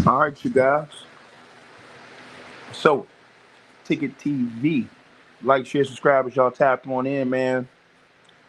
All right, you guys. So, Ticket TV. Like, share, subscribe as y'all tap on in, man.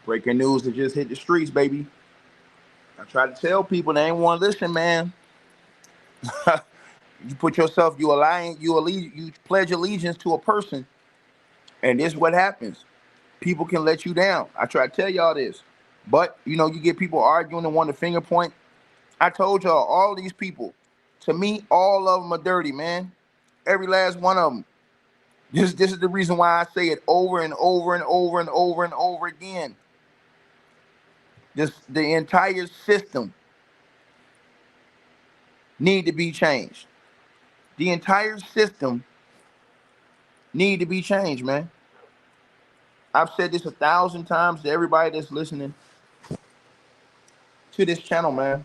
Breaking news that just hit the streets, baby. I try to tell people they ain't want to listen, man. You put yourself, you pledge allegiance to a person, and this is what happens. People can let you down. I try to tell y'all this. But, you get people arguing and want to finger point. I told y'all, all these people, to me, all of them are dirty, man. Every last one of them. This is the reason why I say it over and over and over and over and over again. The entire system need to be changed. The entire system need to be changed, man. I've said this 1,000 times to everybody that's listening to this channel, man,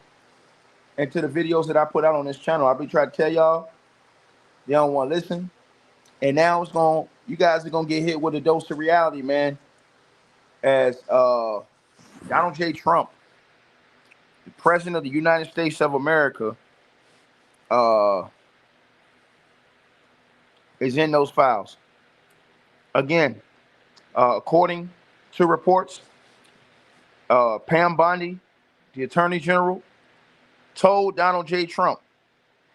and to the videos that I put out on this channel. I've been trying to tell y'all, they don't want to listen, and now you guys are gonna get hit with a dose of reality, man. As Donald J. Trump, the president of the United States of America, uh, is in those files. Again, according to reports, Pam Bondi, the Attorney General, told Donald J. Trump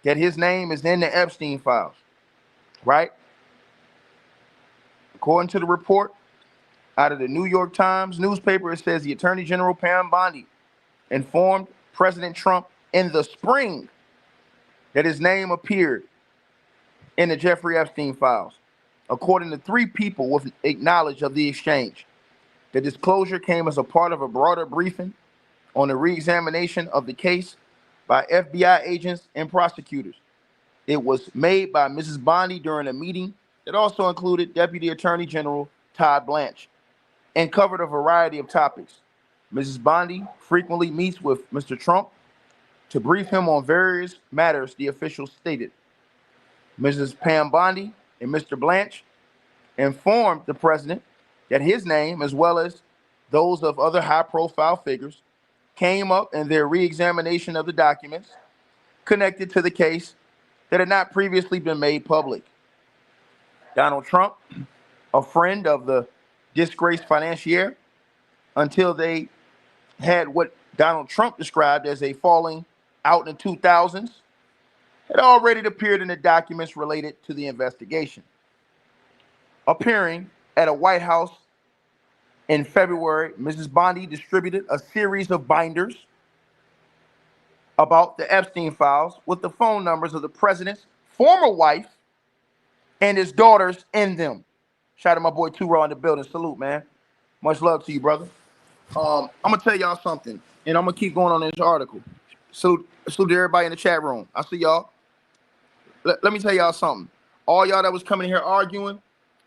that his name is in the Epstein files, right? According to the report out of the New York Times newspaper, it says the Attorney General Pam Bondi informed President Trump in the spring that his name appeared in the Jeffrey Epstein files. According to 3 people with knowledge of the exchange, the disclosure came as a part of a broader briefing on the re-examination of the case by FBI agents and prosecutors. It was made by Mrs. Bondi during a meeting that also included Deputy Attorney General Todd Blanche and covered a variety of topics. Mrs. Bondi frequently meets with Mr. Trump to brief him on various matters, the officials stated. Mrs. Pam Bondi and Mr. Blanche informed the president that his name, as well as those of other high-profile figures, came up in their re-examination of the documents connected to the case that had not previously been made public. Donald Trump, a friend of the disgraced financier, until they had what Donald Trump described as a falling out in the 2000s, had already appeared in the documents related to the investigation. Appearing at a White House in February, Mrs. Bondi distributed a series of binders about the Epstein files with the phone numbers of the president's former wife and his daughters in them. Shout out to my boy Two Raw in the building. Salute, man. Much love to you, brother. I'm gonna tell y'all something, and I'm gonna keep going on this article. Salute to everybody in the chat room. I see y'all. Let me tell y'all something. All y'all that was coming here arguing,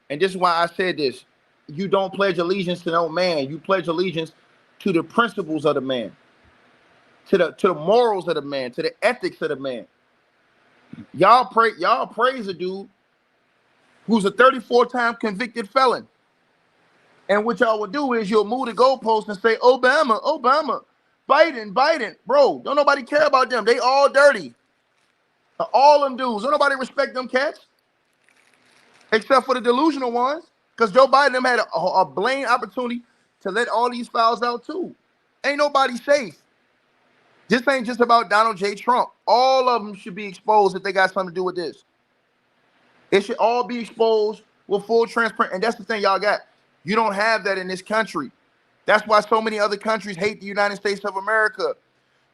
and this is why I said this. You don't pledge allegiance to no man. You pledge allegiance to the principles of the man, to the morals of the man, to the ethics of the man. Y'all praise a dude who's a 34-time convicted felon. And what y'all will do is you'll move the goalposts and say, Obama, Obama, Biden, Biden. Bro, don't nobody care about them. They all dirty. All them dudes. Don't nobody respect them cats. Except for the delusional ones. Because Joe Biden them had a blatant opportunity to let all these files out too. Ain't nobody safe. This ain't just about Donald J. Trump. All of them should be exposed if they got something to do with this. It should all be exposed with full transparency. And that's the thing y'all got. You don't have that in this country. That's why so many other countries hate the United States of America,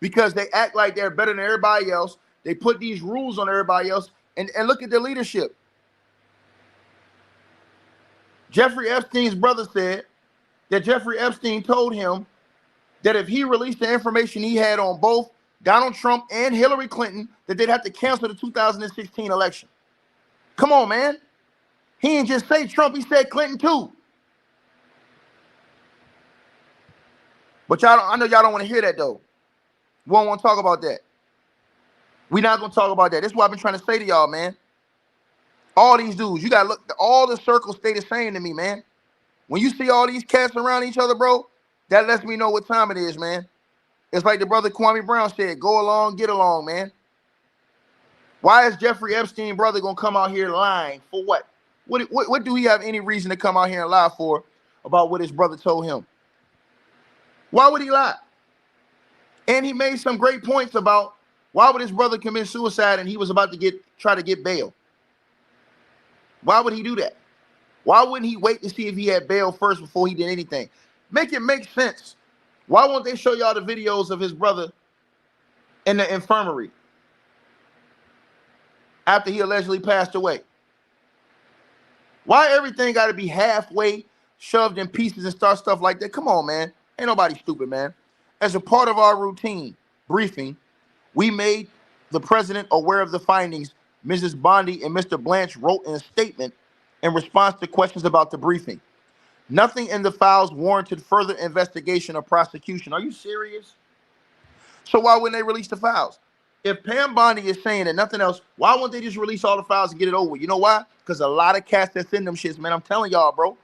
because they act like they're better than everybody else. They put these rules on everybody else, and look at their leadership. Jeffrey Epstein's brother said that Jeffrey Epstein told him that if he released the information he had on both Donald Trump and Hillary Clinton, that they'd have to cancel the 2016 election. Come on, man. He didn't just say Trump, he said Clinton too. But I know y'all don't want to hear that though. We don't want to talk about that. We're not going to talk about that. This is what I've been trying to say to y'all, man. All these dudes, you got to look, all the circles stay the same to me, man. When you see all these cats around each other, bro, that lets me know what time it is, man. It's like the brother Kwame Brown said, go along, get along, man. Why is Jeffrey Epstein brother gonna come out here lying for what? What do he have any reason to come out here and lie for about what his brother told him? Why would he lie? And he made some great points about why would his brother commit suicide and he was about to try to get bail. Why would he do that? Why wouldn't he wait to see if he had bail first before he did anything? Make it make sense. Why won't they show y'all the videos of his brother in the infirmary after he allegedly passed away? Why everything got to be halfway shoved in pieces and start stuff like that? Come on, man. Ain't nobody stupid, man. As a part of our routine briefing, we made the president aware of the findings Mrs. Bondi and Mr. Blanche wrote in a statement in response to questions about the briefing. Nothing in the files warranted further investigation or prosecution. Are you serious? So why wouldn't they release the files? If Pam Bondi is saying that nothing else, why won't they just release all the files and get it over with? You know why? Because a lot of cats that's in them shits, man. I'm telling y'all, bro.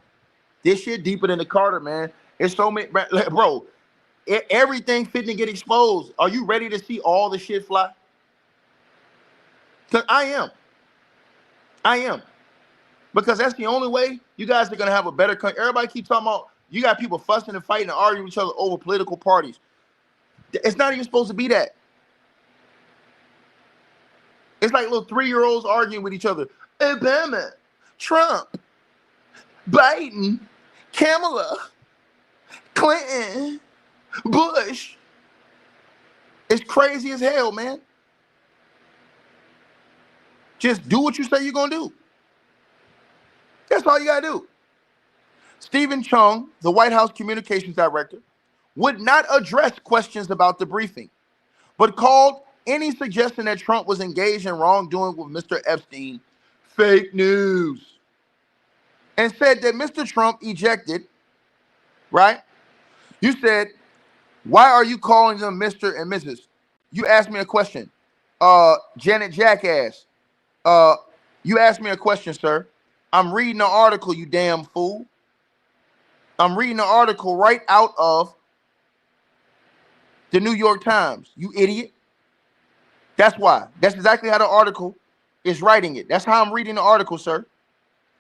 This shit deeper than the Carter, man. It's so many, bro. Everything fitting to get exposed. Are you ready to see all the shit fly? Because I am. I am. Because that's the only way you guys are going to have a better country. Everybody keep talking about, you got people fussing and fighting and arguing with each other over political parties. It's not even supposed to be that. It's like little 3-year-olds arguing with each other. Obama, Trump, Biden, Kamala, Clinton, Bush. It's crazy as hell, man. Just do what you say you're going to do. That's all you got to do. Stephen Chung, the White House communications director, would not address questions about the briefing, but called any suggestion that Trump was engaged in wrongdoing with Mr. Epstein fake news, and said that Mr. Trump ejected, right? You said, why are you calling them Mr. and Mrs.? You asked me a question. Janet Jackass. You asked me a question, sir. I'm reading the article, you damn fool. I'm reading the article right out of the New York Times, you idiot. That's why. That's exactly how the article is writing it. That's how I'm reading the article, sir.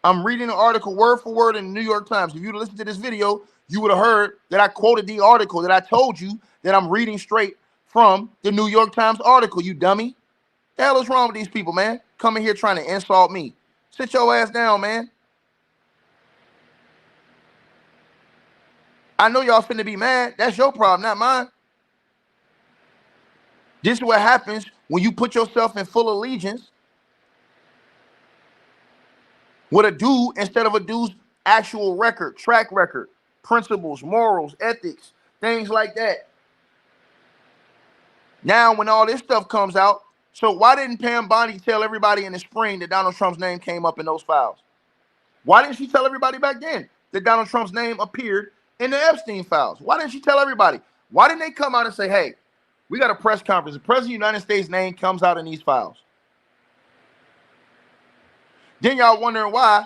I'm reading the article word for word in the New York Times. If you'd listened to this video, you would have heard that I quoted the article, that I told you that I'm reading straight from the New York Times article, you dummy. The hell is wrong with these people, man? Coming here trying to insult me. Sit your ass down, man. I know y'all finna be mad. That's your problem, not mine. This is what happens when you put yourself in full allegiance with a dude instead of a dude's actual record, track record, principles, morals, ethics, things like that. Now, when all this stuff comes out, so why didn't Pam Bondi tell everybody in the spring that Donald Trump's name came up in those files? Why didn't she tell everybody back then that Donald Trump's name appeared in the Epstein files? Why didn't she tell everybody? Why didn't they come out and say, hey, we got a press conference. The President of the United States' name comes out in these files. Then y'all wondering why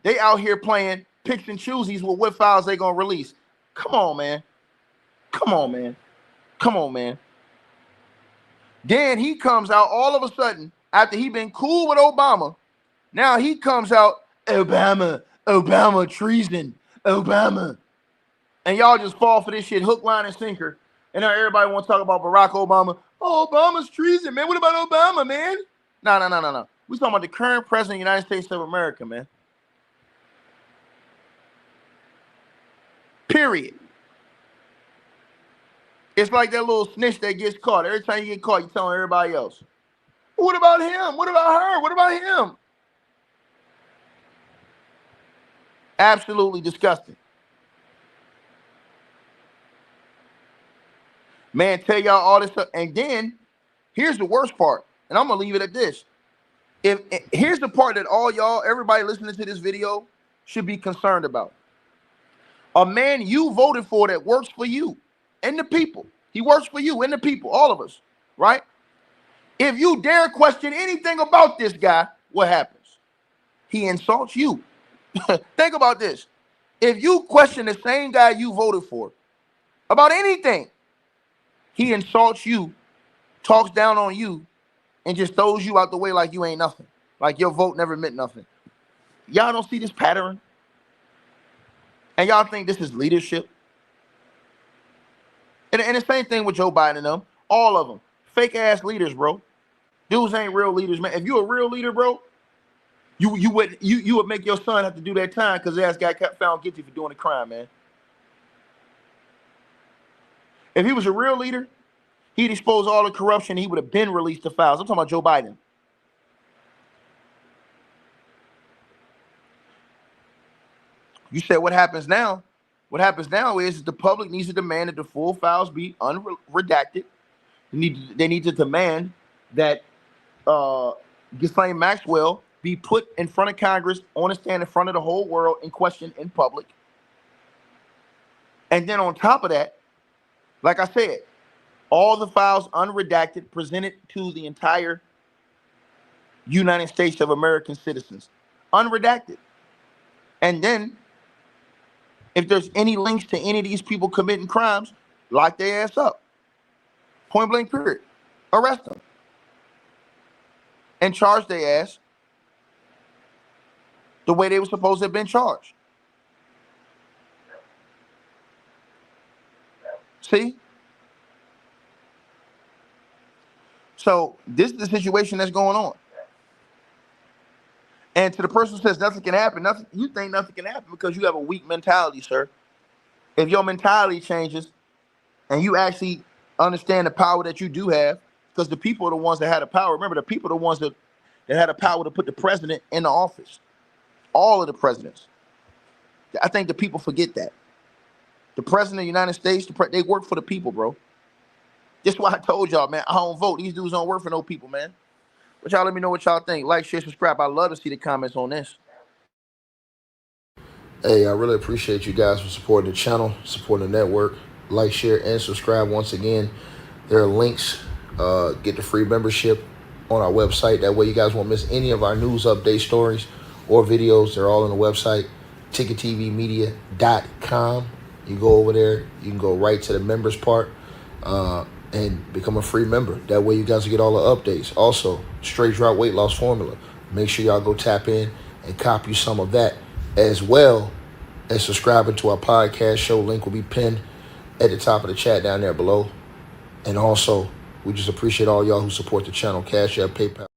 they out here playing picks and choosies with what files they gonna release. Come on, man. Come on, man. Come on, man. Then he comes out all of a sudden after he been cool with Obama. Now he comes out, Obama treason, Obama. And y'all just fall for this shit, hook, line, and sinker. And now everybody want to talk about Barack Obama. Oh, Obama's treason, man. What about Obama, man? No. We talking about the current president of the United States of America, man. Period. It's like that little snitch that gets caught. Every time you get caught, you're telling everybody else. What about him? What about her? What about him? Absolutely disgusting. Man, tell y'all all this stuff. And then, here's the worst part. And I'm going to leave it at this. Here's the part that all y'all, everybody listening to this video, should be concerned about. A man you voted for that works for you and the people. He works for you and the people, all of us, right? If you dare question anything about this guy, what happens? He insults you. Think about this. If you question the same guy you voted for about anything, he insults you, talks down on you, and just throws you out the way like you ain't nothing, like your vote never meant nothing. Y'all don't see this pattern, and y'all think this is leadership. And the same thing with Joe Biden and them, all of them, fake ass leaders, bro. Dudes ain't real leaders, man. If you a real leader, bro, you would make your son have to do that time because his ass got found guilty for doing a crime, man. If he was a real leader, he'd expose all the corruption. He would have been released the files. I'm talking about Joe Biden. You said what happens now? What happens now is the public needs to demand that the full files be unredacted. They need to demand that Ghislaine Maxwell be put in front of Congress on a stand in front of the whole world and questioned in public. And then on top of that, like I said, all the files unredacted, presented to the entire United States of American citizens, unredacted. And then if there's any links to any of these people committing crimes, lock their ass up. Point blank period. Arrest them. And charge their ass the way they were supposed to have been charged. See? So this is the situation that's going on. And to the person who says nothing can happen, you think nothing can happen because you have a weak mentality, sir. If your mentality changes and you actually understand the power that you do have, because the people are the ones that had the power. Remember, the people are the ones that had the power to put the president in the office. All of the presidents. I think the people forget that. The president of the United States, they work for the people, bro. That's why I told y'all, man, I don't vote. These dudes don't work for no people, man. But y'all let me know what y'all think. Like, share, subscribe. I love to see the comments on this. Hey, I really appreciate you guys for supporting the channel, supporting the network. Like, share, and subscribe. Once again, there are links. Get the free membership on our website. That way you guys won't miss any of our news update stories or videos. They're all on the website, ticketvmedia.com. You go over there. You can go right to the members part and become a free member. That way you guys will get all the updates. Also, straight drought weight loss formula. Make sure y'all go tap in and copy some of that, as well as subscribing to our podcast show. Link will be pinned at the top of the chat down there below. And also, we just appreciate all y'all who support the channel. Cash App, PayPal.